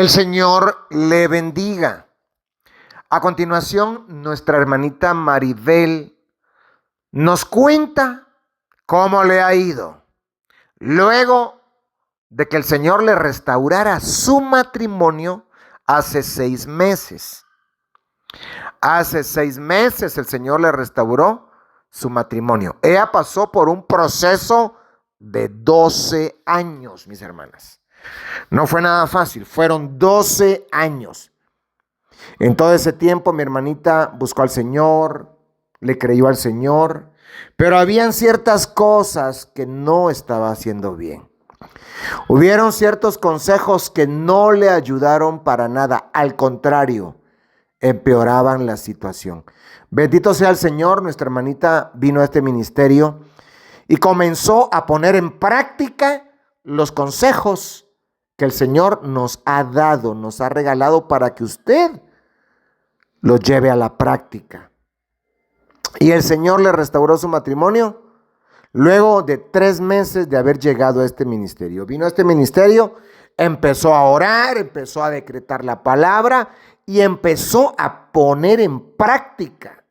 El Señor le bendiga. A continuación, nuestra hermanita Maribel nos cuenta cómo le ha ido luego de que el Señor le restaurara su matrimonio hace 6 meses. Hace 6 meses el Señor le restauró su matrimonio. Ella pasó por un proceso de 12 años, mis hermanas. No fue nada fácil, fueron 12 años. En todo ese tiempo mi hermanita buscó al Señor, le creyó al Señor, pero habían ciertas cosas que no estaba haciendo bien. Hubieron ciertos consejos que no le ayudaron para nada, al contrario, empeoraban la situación. Bendito sea el Señor, nuestra hermanita vino a este ministerio y comenzó a poner en práctica los consejos que el Señor nos ha dado, nos ha regalado para que usted los lleve a la práctica. Y el Señor le restauró su matrimonio luego de 3 meses de haber llegado a este ministerio. Vino a este ministerio, empezó a orar, empezó a decretar la palabra y empezó a poner en práctica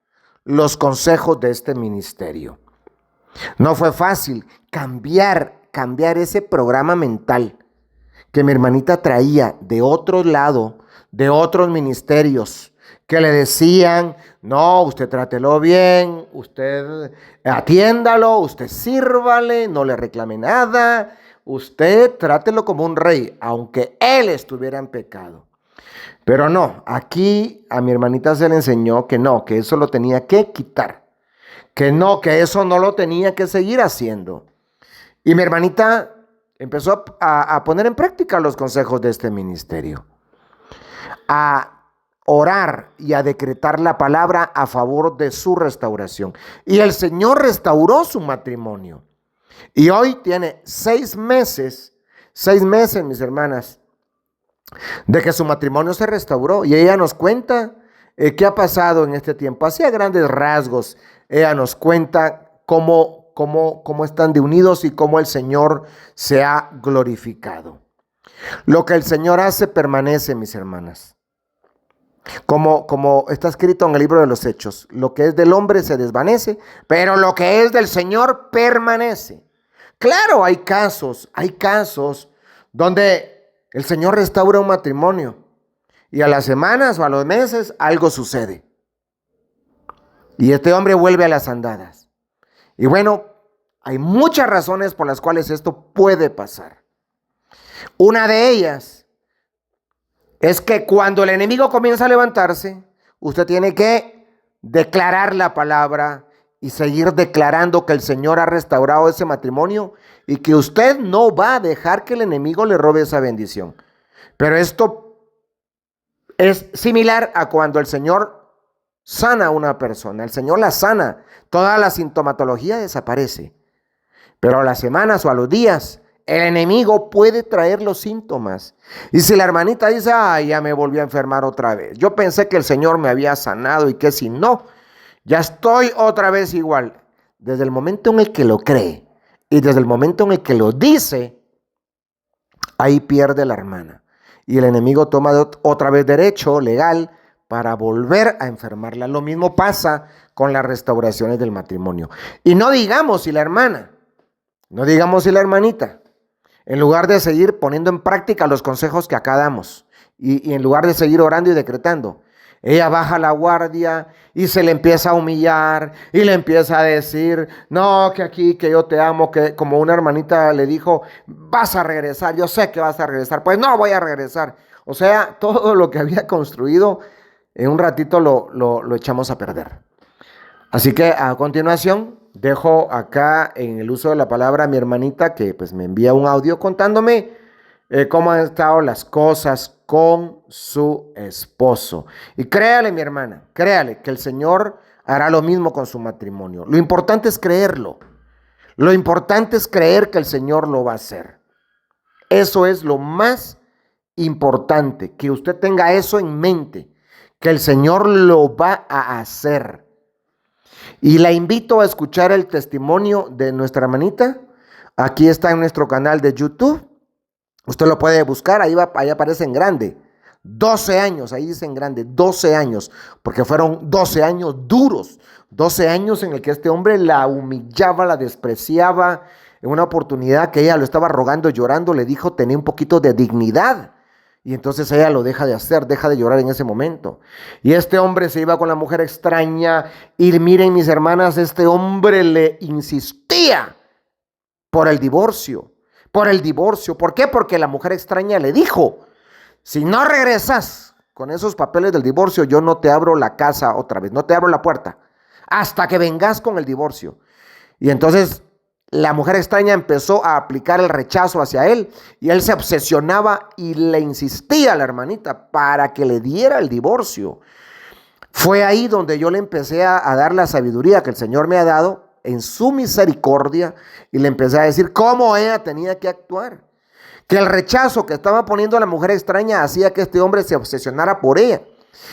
los consejos de este ministerio. No fue fácil cambiar ese programa mental que mi hermanita traía de otro lado, de otros ministerios, que le decían, no, usted trátelo bien, usted atiéndalo, usted sírvale, no le reclame nada, usted trátelo como un rey, aunque él estuviera en pecado. Pero no, aquí a mi hermanita se le enseñó que no, que eso lo tenía que quitar, que no, que eso no lo tenía que seguir haciendo. Y mi hermanita empezó a poner en práctica los consejos de este ministerio, a orar y a decretar la palabra a favor de su restauración. Y el Señor restauró su matrimonio. Y hoy tiene 6 meses, mis hermanas, de que su matrimonio se restauró. Y ella nos cuenta qué ha pasado en este tiempo. Así a grandes rasgos, ella nos cuenta cómo están de unidos y cómo el Señor se ha glorificado. Lo que el Señor hace permanece, mis hermanas. Como está escrito en el libro de los Hechos, lo que es del hombre se desvanece, pero lo que es del Señor permanece. Claro, hay casos donde el Señor restaura un matrimonio y a las semanas o a los meses algo sucede. Y este hombre vuelve a las andadas. Y bueno, hay muchas razones por las cuales esto puede pasar. Una de ellas es que cuando el enemigo comienza a levantarse, usted tiene que declarar la palabra y seguir declarando que el Señor ha restaurado ese matrimonio y que usted no va a dejar que el enemigo le robe esa bendición. Pero esto es similar a cuando el Señor sana a una persona, el Señor la sana, toda la sintomatología desaparece. Pero a las semanas o a los días, el enemigo puede traer los síntomas. Y si la hermanita dice, ay, ya me volví a enfermar otra vez. Yo pensé que el Señor me había sanado y que si no, ya estoy otra vez igual. Desde el momento en el que lo cree y desde el momento en el que lo dice, ahí pierde la hermana. Y el enemigo toma otra vez derecho legal para volver a enfermarla. Lo mismo pasa con las restauraciones del matrimonio. Y no digamos si la hermanita, en lugar de seguir poniendo en práctica los consejos que acá damos, y en lugar de seguir orando y decretando, ella baja la guardia y se le empieza a humillar y le empieza a decir, no, que aquí, que yo te amo, que como una hermanita le dijo, vas a regresar, yo sé que vas a regresar, pues no voy a regresar. O sea, todo lo que había construido, en un ratito lo echamos a perder. Así que a continuación dejo acá en el uso de la palabra a mi hermanita que pues me envía un audio contándome cómo han estado las cosas con su esposo. Y créale, mi hermana, créale que el Señor hará lo mismo con su matrimonio. Lo importante es creerlo. Lo importante es creer que el Señor lo va a hacer. Eso es lo más importante, que usted tenga eso en mente, que el Señor lo va a hacer. Y la invito a escuchar el testimonio de nuestra hermanita. Aquí está en nuestro canal de YouTube. Usted lo puede buscar, ahí aparece en grande. 12 años, ahí dicen grande, 12 años, porque fueron 12 años duros, 12 años en el que este hombre la humillaba, la despreciaba. En una oportunidad que ella lo estaba rogando, llorando, le dijo, tenía un poquito de dignidad. Y entonces ella lo deja de hacer, deja de llorar en ese momento. Y este hombre se iba con la mujer extraña. Y miren, mis hermanas, este hombre le insistía por el divorcio. Por el divorcio. ¿Por qué? Porque la mujer extraña le dijo, si no regresas con esos papeles del divorcio, yo no te abro la casa otra vez, no te abro la puerta, hasta que vengas con el divorcio. Y entonces la mujer extraña empezó a aplicar el rechazo hacia él y él se obsesionaba y le insistía a la hermanita para que le diera el divorcio. Fue ahí donde yo le empecé a dar la sabiduría que el Señor me ha dado en su misericordia y le empecé a decir cómo ella tenía que actuar. Que el rechazo que estaba poniendo a la mujer extraña hacía que este hombre se obsesionara por ella.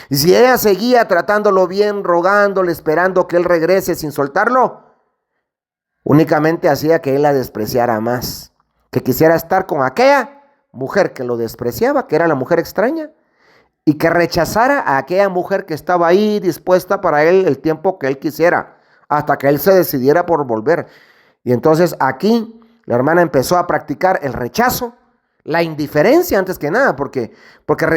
Y si ella seguía tratándolo bien, rogándole, esperando que él regrese sin soltarlo, únicamente hacía que él la despreciara más, que quisiera estar con aquella mujer que lo despreciaba, que era la mujer extraña, y que rechazara a aquella mujer que estaba ahí dispuesta para él el tiempo que él quisiera, hasta que él se decidiera por volver. Y entonces aquí la hermana empezó a practicar el rechazo, la indiferencia antes que nada, porque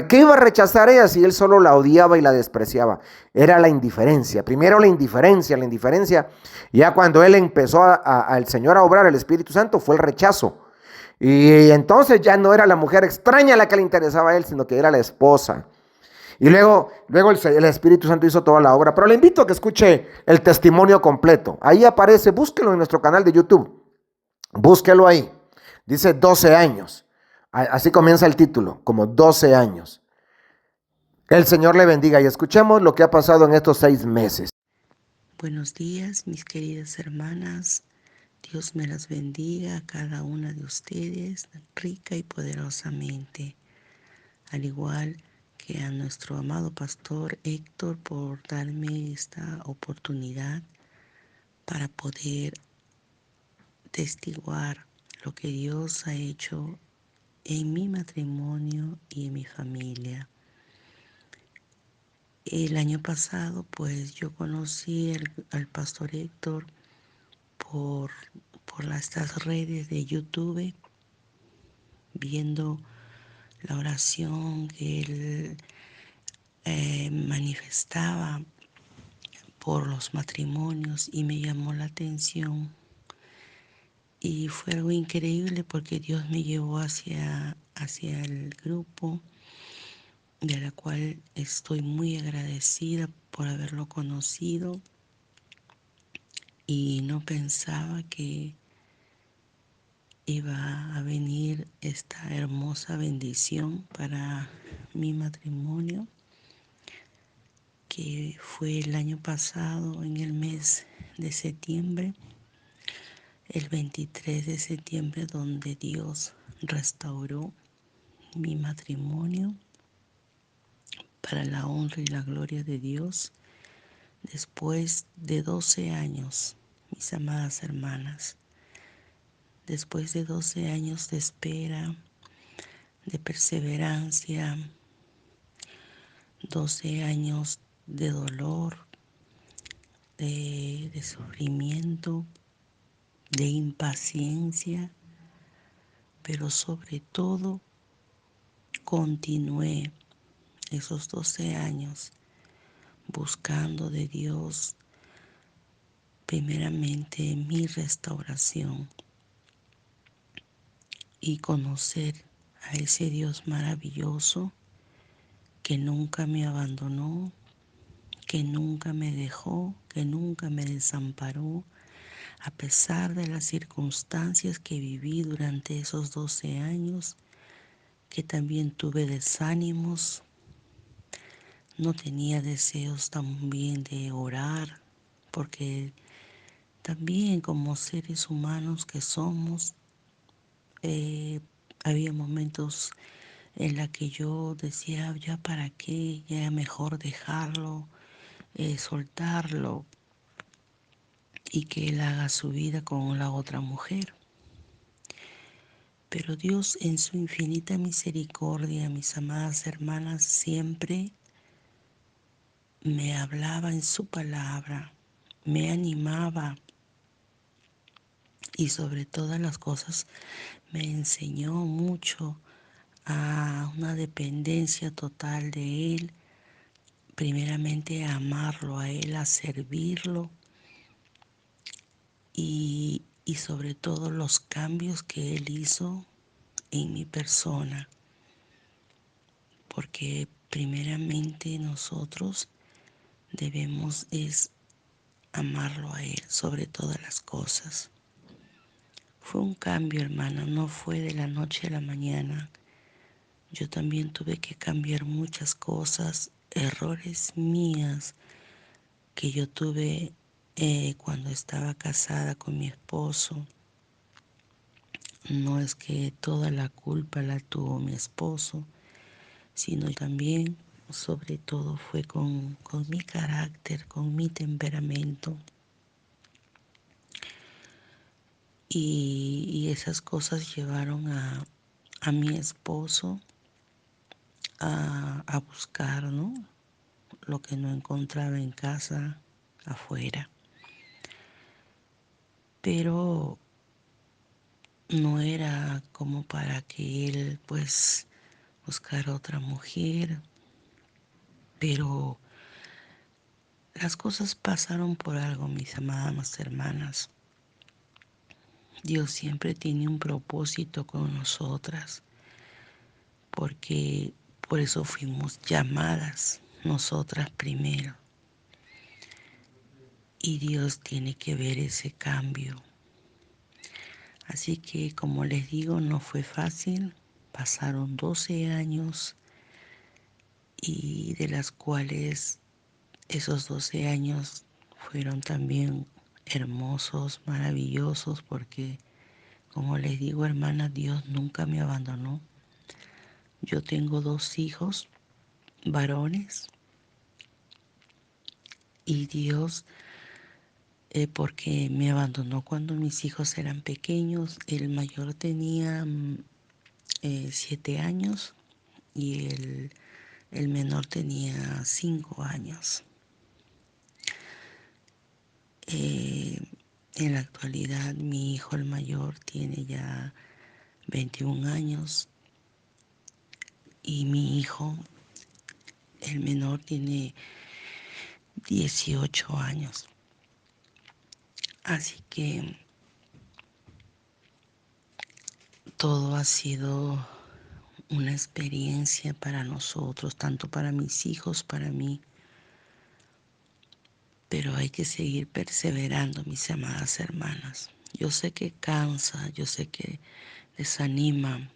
¿qué iba a rechazar ella si él solo la odiaba y la despreciaba? Era la indiferencia, primero la indiferencia, ya cuando él empezó al Señor a obrar el Espíritu Santo fue el rechazo. Y entonces ya no era la mujer extraña la que le interesaba a él, sino que era la esposa. Y luego el Espíritu Santo hizo toda la obra. Pero le invito a que escuche el testimonio completo. Ahí aparece, búsquelo en nuestro canal de YouTube. Búsquelo ahí. Dice 12 años. Así comienza el título, como 12 años. El Señor le bendiga y escuchemos lo que ha pasado en estos 6 meses. Buenos días, mis queridas hermanas. Dios me las bendiga a cada una de ustedes rica y poderosamente, al igual que a nuestro amado pastor Héctor por darme esta oportunidad para poder testiguar lo que Dios ha hecho en mi matrimonio y en mi familia. El año pasado, pues yo conocí al pastor Héctor por, por estas redes de YouTube, viendo la oración que él manifestaba por los matrimonios y me llamó la atención. Y fue algo increíble porque Dios me llevó hacia el grupo, de la cual estoy muy agradecida por haberlo conocido y no pensaba que iba a venir esta hermosa bendición para mi matrimonio, que fue el año pasado en el mes de septiembre, el 23 de septiembre, donde Dios restauró mi matrimonio para la honra y la gloria de Dios, después de 12 años, mis amadas hermanas, después de 12 años de espera, de perseverancia, 12 años de dolor, de sufrimiento, de impaciencia, pero sobre todo continué esos 12 años buscando de Dios primeramente mi restauración y conocer a ese Dios maravilloso que nunca me abandonó, que nunca me dejó, que nunca me desamparó, a pesar de las circunstancias que viví durante esos 12 años, que también tuve desánimos, no tenía deseos también de orar, porque también como seres humanos que somos, había momentos en la que yo decía, ya para qué, ya mejor dejarlo, soltarlo y que él haga su vida con la otra mujer. Pero Dios en su infinita misericordia, mis amadas hermanas, siempre me hablaba en su palabra, me animaba y sobre todas las cosas me enseñó mucho a una dependencia total de Él, primeramente a amarlo a Él, a servirlo y sobre todo los cambios que Él hizo en mi persona, porque primeramente nosotros debemos es amarlo a Él sobre todas las cosas. Fue un cambio, hermana, no fue de la noche a la mañana. Yo también tuve que cambiar muchas cosas, errores mías que yo tuve cuando estaba casada con mi esposo. No es que toda la culpa la tuvo mi esposo, sino también, sobre todo, fue con mi carácter, con mi temperamento. Y esas cosas llevaron a mi esposo a buscar, ¿no?, lo que no encontraba en casa, afuera. Pero no era como para que él pues buscara otra mujer, pero las cosas pasaron por algo, mis amadas hermanas. Dios siempre tiene un propósito con nosotras, porque por eso fuimos llamadas nosotras primero. Y Dios tiene que ver ese cambio. Así que, como les digo, no fue fácil. Pasaron 12 años y de las cuales esos 12 años fueron también hermosos, maravillosos, porque, como les digo, hermana, Dios nunca me abandonó. Yo tengo 2 hijos varones y Dios, porque me abandonó cuando mis hijos eran pequeños. El mayor tenía 7 años y el menor tenía 5 años. En la actualidad mi hijo el mayor tiene ya 21 años y mi hijo el menor tiene 18 años. Así que todo ha sido una experiencia para nosotros, tanto para mis hijos, para mí. Pero hay que seguir perseverando, mis amadas hermanas. Yo sé que cansa, yo sé que desanima,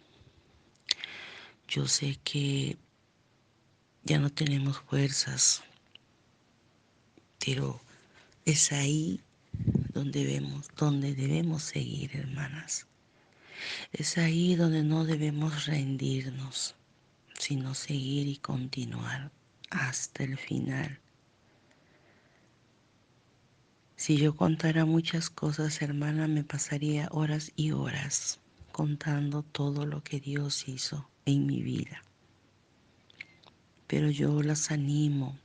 yo sé que ya no tenemos fuerzas, pero es ahí donde debemos seguir, hermanas. Es ahí donde no debemos rendirnos, sino seguir y continuar hasta el final. Si yo contara muchas cosas, hermana, me pasaría horas y horas contando todo lo que Dios hizo en mi vida. Pero yo las animo.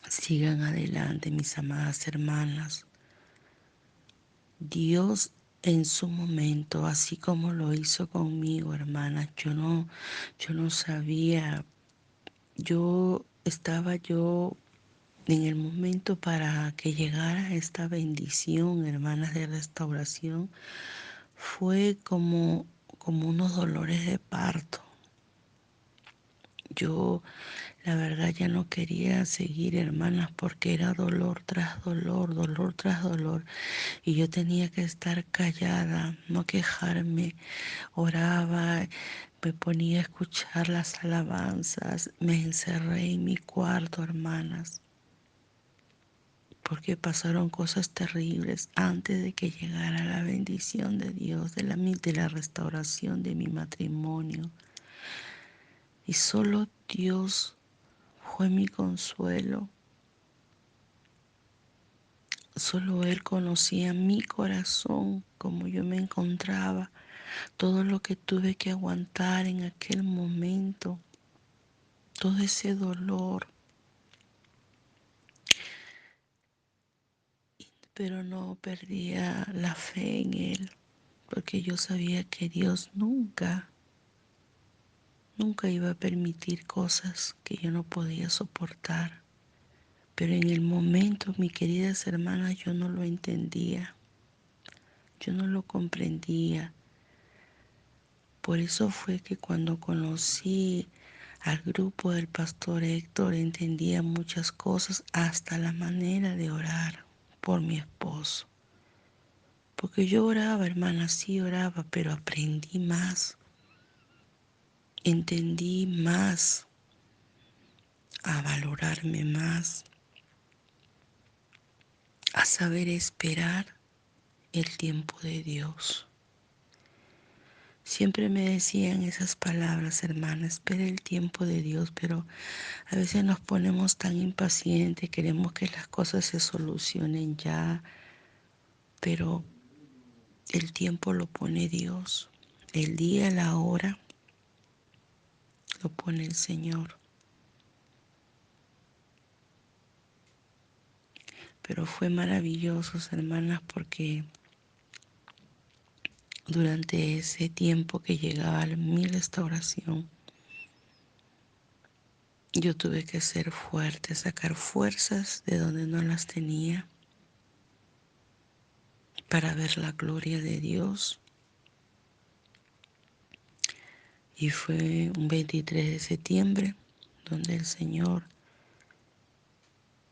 Sigan adelante, mis amadas hermanas. Dios en su momento, así como lo hizo conmigo, hermanas, yo no sabía, yo en el momento para que llegara esta bendición, hermanas, de restauración, fue como unos dolores de parto. Yo, la verdad, ya no quería seguir, hermanas, porque era dolor tras dolor, dolor tras dolor. Y yo tenía que estar callada, no quejarme. Oraba, me ponía a escuchar las alabanzas, me encerré en mi cuarto, hermanas, porque pasaron cosas terribles antes de que llegara la bendición de Dios, de la restauración de mi matrimonio. Y solo Dios fue mi consuelo. Solo Él conocía mi corazón, como yo me encontraba. todo lo que tuve que aguantar en aquel momento, todo ese dolor, pero no perdía la fe en Él, porque yo sabía que Dios nunca iba a permitir cosas que yo no podía soportar. Pero en el momento, mis queridas hermanas, yo no lo entendía, yo no lo comprendía. Por eso fue que cuando conocí al grupo del pastor Héctor entendía muchas cosas, hasta la manera de orar por mi esposo. Porque yo oraba, hermana, sí oraba, pero aprendí más, entendí más, a valorarme más, a saber esperar el tiempo de Dios. Siempre me decían esas palabras, hermana, espera el tiempo de Dios, pero a veces nos ponemos tan impacientes, queremos que las cosas se solucionen ya, pero el tiempo lo pone Dios, el día, la hora, lo pone el Señor. Pero fue maravilloso, hermanas, porque durante ese tiempo que llegaba mi restauración, yo tuve que ser fuerte, sacar fuerzas de donde no las tenía para ver la gloria de Dios. Y fue un 23 de septiembre donde el Señor,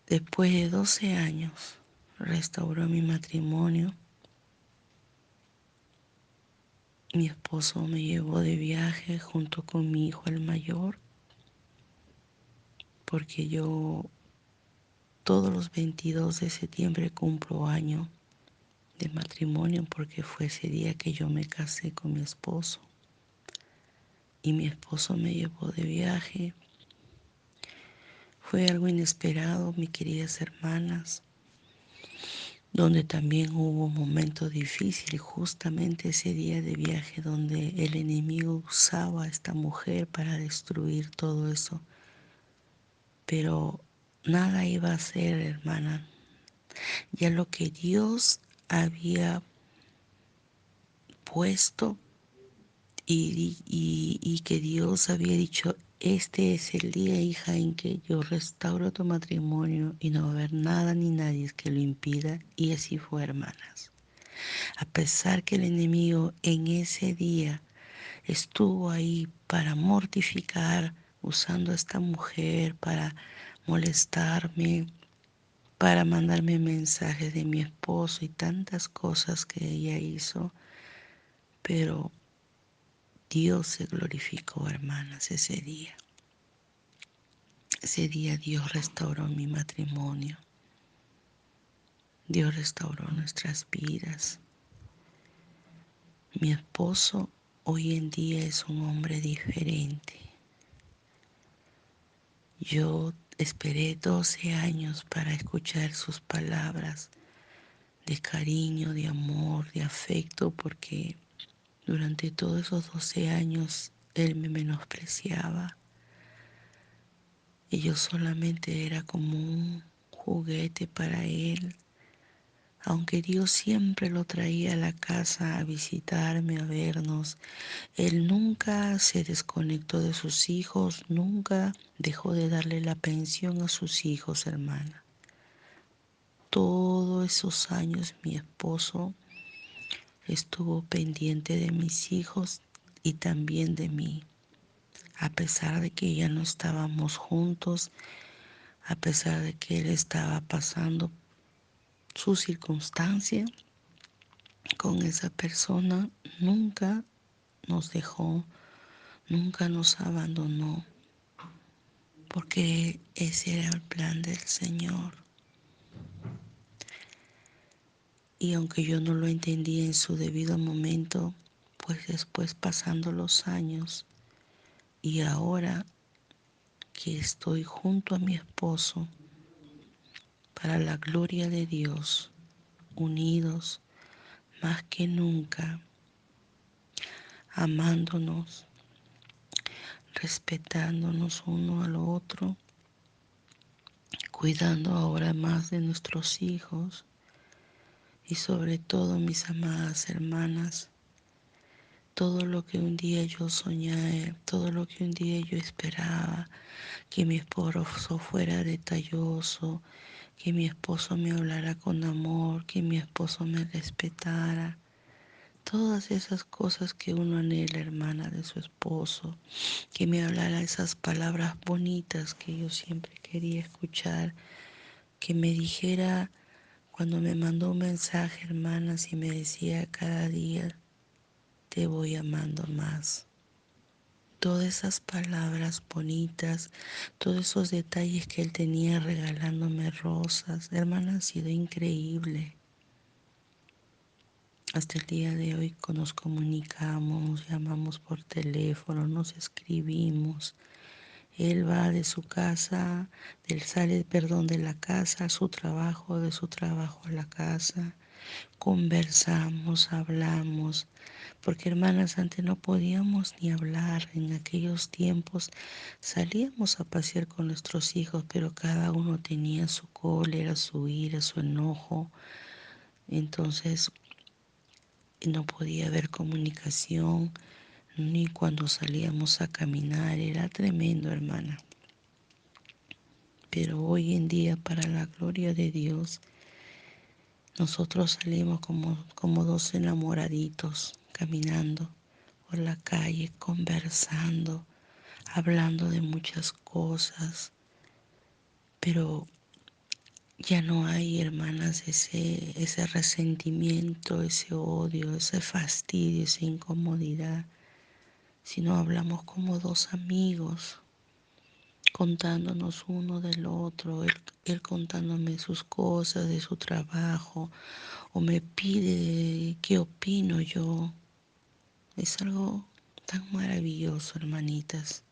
después de 12 años, restauró mi matrimonio. Mi esposo me llevó de viaje junto con mi hijo el mayor, porque yo todos los 22 de septiembre cumplo año de matrimonio, porque fue ese día que yo me casé con mi esposo. Y mi esposo me llevó de viaje. Fue algo inesperado, mis queridas hermanas, donde también hubo un momento difícil, justamente ese día de viaje donde el enemigo usaba a esta mujer para destruir todo eso. Pero nada iba a ser, hermana. Ya lo que Dios había puesto y que Dios había dicho, este es el día, hija, en que yo restauro tu matrimonio y no va a haber nada ni nadie que lo impida. Y así fue, hermanas. A pesar que el enemigo en ese día estuvo ahí para mortificar, usando a esta mujer para molestarme, para mandarme mensajes de mi esposo y tantas cosas que ella hizo, pero Dios se glorificó, hermanas, ese día. Ese día Dios restauró mi matrimonio. Dios restauró nuestras vidas. Mi esposo hoy en día es un hombre diferente. Yo esperé 12 años para escuchar sus palabras de cariño, de amor, de afecto, porque durante todos esos 12 años él me menospreciaba y yo solamente era como un juguete para él. Aunque Dios siempre lo traía a la casa a visitarme, a vernos, Él nunca se desconectó de sus hijos, nunca dejó de darle la pensión a sus hijos, hermana. Todos esos años mi esposo estuvo pendiente de mis hijos y también de mí. A pesar de que ya no estábamos juntos, a pesar de que él estaba pasando su circunstancia con esa persona, nunca nos dejó, nunca nos abandonó, porque ese era el plan del Señor. Y aunque yo no lo entendí en su debido momento, pues después pasando los años y ahora que estoy junto a mi esposo, para la gloria de Dios, unidos más que nunca, amándonos, respetándonos uno al otro, cuidando ahora más de nuestros hijos y sobre todo, mis amadas hermanas, todo lo que un día yo soñé, todo lo que un día yo esperaba, que mi esposo fuera detalloso, que mi esposo me hablara con amor, que mi esposo me respetara. Todas esas cosas que uno anhela, hermana, de su esposo, que me hablara esas palabras bonitas que yo siempre quería escuchar, que me dijera cuando me mandó un mensaje, hermanas, y me decía cada día, te voy amando más. Todas esas palabras bonitas, todos esos detalles que él tenía regalándome rosas, hermana, ha sido increíble. Hasta el día de hoy nos comunicamos, llamamos por teléfono, nos escribimos. Él va de su casa, de la casa a su trabajo, de su trabajo a la casa. Conversamos, hablamos, porque hermanas, antes no podíamos ni hablar. En aquellos tiempos salíamos a pasear con nuestros hijos, pero cada uno tenía su cólera, su ira, su enojo. Entonces no podía haber comunicación, ni cuando salíamos a caminar. Era tremendo, hermana. Pero hoy en día, para la gloria de Dios, nosotros salimos como dos enamoraditos, caminando por la calle, conversando, hablando de muchas cosas, pero ya no hay, hermanas, ese resentimiento, ese odio, ese fastidio, esa incomodidad, sino hablamos como dos amigos, contándonos uno del otro, él contándome sus cosas, de su trabajo, o me pide qué opino yo. Es algo tan maravilloso, hermanitas,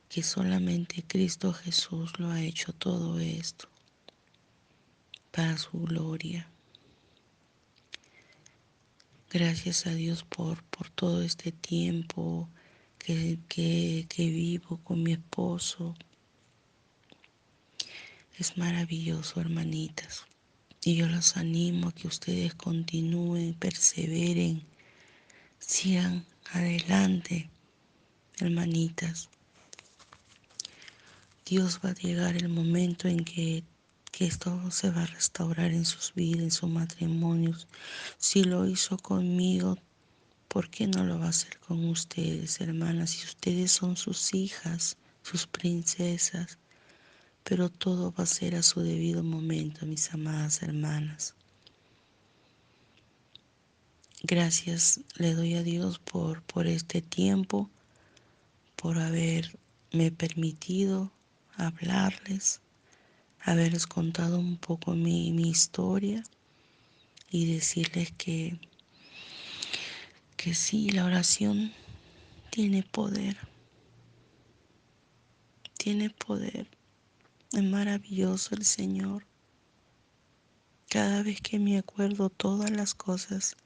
que solamente Cristo Jesús lo ha hecho todo esto para su gloria. Gracias a Dios por todo este tiempo que vivo con mi esposo. Es maravilloso, hermanitas. Y yo los animo a que ustedes continúen, perseveren, sigan adelante, hermanitas. Dios va a llegar el momento en que esto se va a restaurar en sus vidas, en sus matrimonios. Si lo hizo conmigo, ¿por qué no lo va a hacer con ustedes, hermanas? Si ustedes son sus hijas, sus princesas, pero todo va a ser a su debido momento, mis amadas hermanas. Gracias le doy a Dios por este tiempo, por haberme permitido hablarles, haberles contado un poco mi historia y decirles que sí, la oración tiene poder, tiene poder. Es maravilloso el Señor. Cada vez que me acuerdo todas las cosas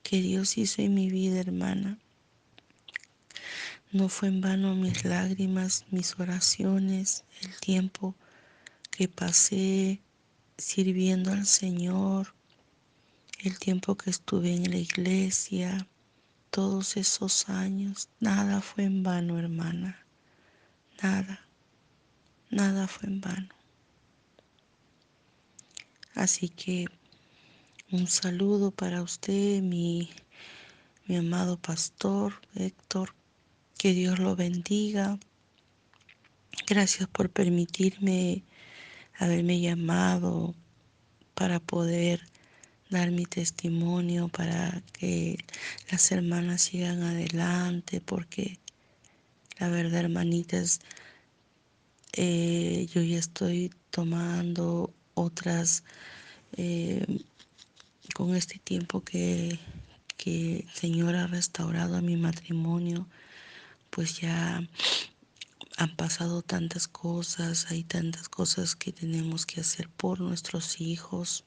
que Dios hizo en mi vida, hermana, no fue en vano mis lágrimas, mis oraciones, el tiempo que pasé sirviendo al Señor, el tiempo que estuve en la iglesia, todos esos años, nada fue en vano, hermana, nada, nada fue en vano. Así que un saludo para usted, mi amado pastor Héctor, que Dios lo bendiga. Gracias por permitirme haberme llamado para poder dar mi testimonio, para que las hermanas sigan adelante, porque la verdad, hermanitas, yo ya estoy tomando otras, con este tiempo que el Señor ha restaurado a mi matrimonio, pues ya han pasado tantas cosas, hay tantas cosas que tenemos que hacer por nuestros hijos.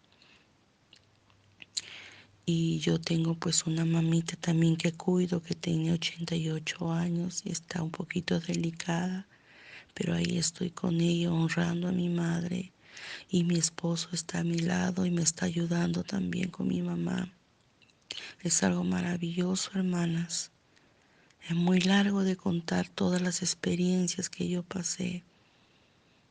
Y yo tengo pues una mamita también que cuido, que tiene 88 años y está un poquito delicada, pero ahí estoy con ella honrando a mi madre, y mi esposo está a mi lado y me está ayudando también con mi mamá. Es algo maravilloso, hermanas. Es muy largo de contar todas las experiencias que yo pasé,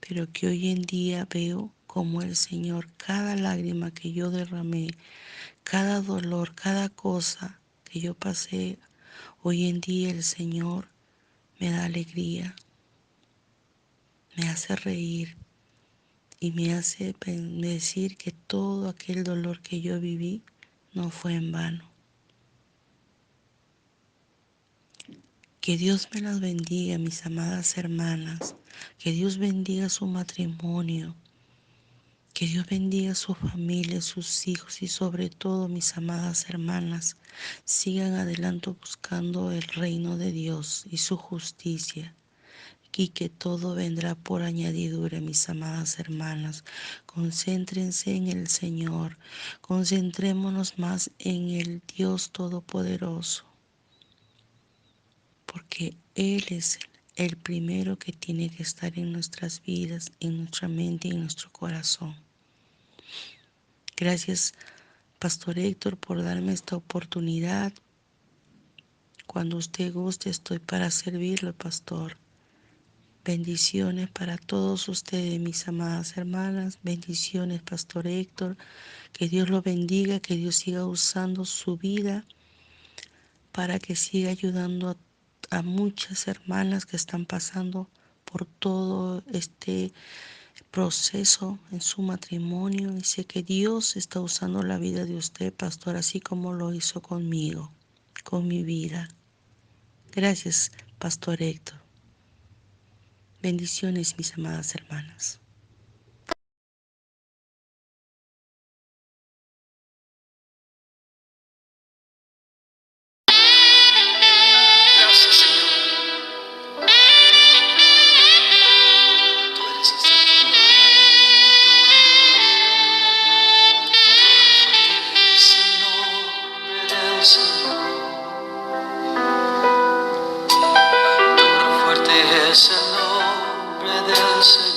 pero que hoy en día veo como el Señor, cada lágrima que yo derramé, cada dolor, cada cosa que yo pasé, hoy en día el Señor me da alegría, me hace reír y me hace decir que todo aquel dolor que yo viví no fue en vano. Que Dios me las bendiga, mis amadas hermanas. Que Dios bendiga su matrimonio. Que Dios bendiga su familia, sus hijos y sobre todo, mis amadas hermanas, sigan adelante buscando el reino de Dios y su justicia. Y que todo vendrá por añadidura, mis amadas hermanas. Concéntrense en el Señor. Concentrémonos más en el Dios Todopoderoso, porque Él es el primero que tiene que estar en nuestras vidas, en nuestra mente y en nuestro corazón. Gracias, Pastor Héctor, por darme esta oportunidad. Cuando usted guste, estoy para servirle, Pastor. Bendiciones para todos ustedes, mis amadas hermanas. Bendiciones, Pastor Héctor. Que Dios lo bendiga, que Dios siga usando su vida para que siga ayudando a muchas hermanas que están pasando por todo este proceso en su matrimonio. Y sé que Dios está usando la vida de usted, pastor, así como lo hizo conmigo, con mi vida. Gracias, Pastor Héctor. Bendiciones, mis amadas hermanas. Gracias, Señor. Tú eres el Santo. Es el nombre del Señor. Fuerte es el nombre del Señor.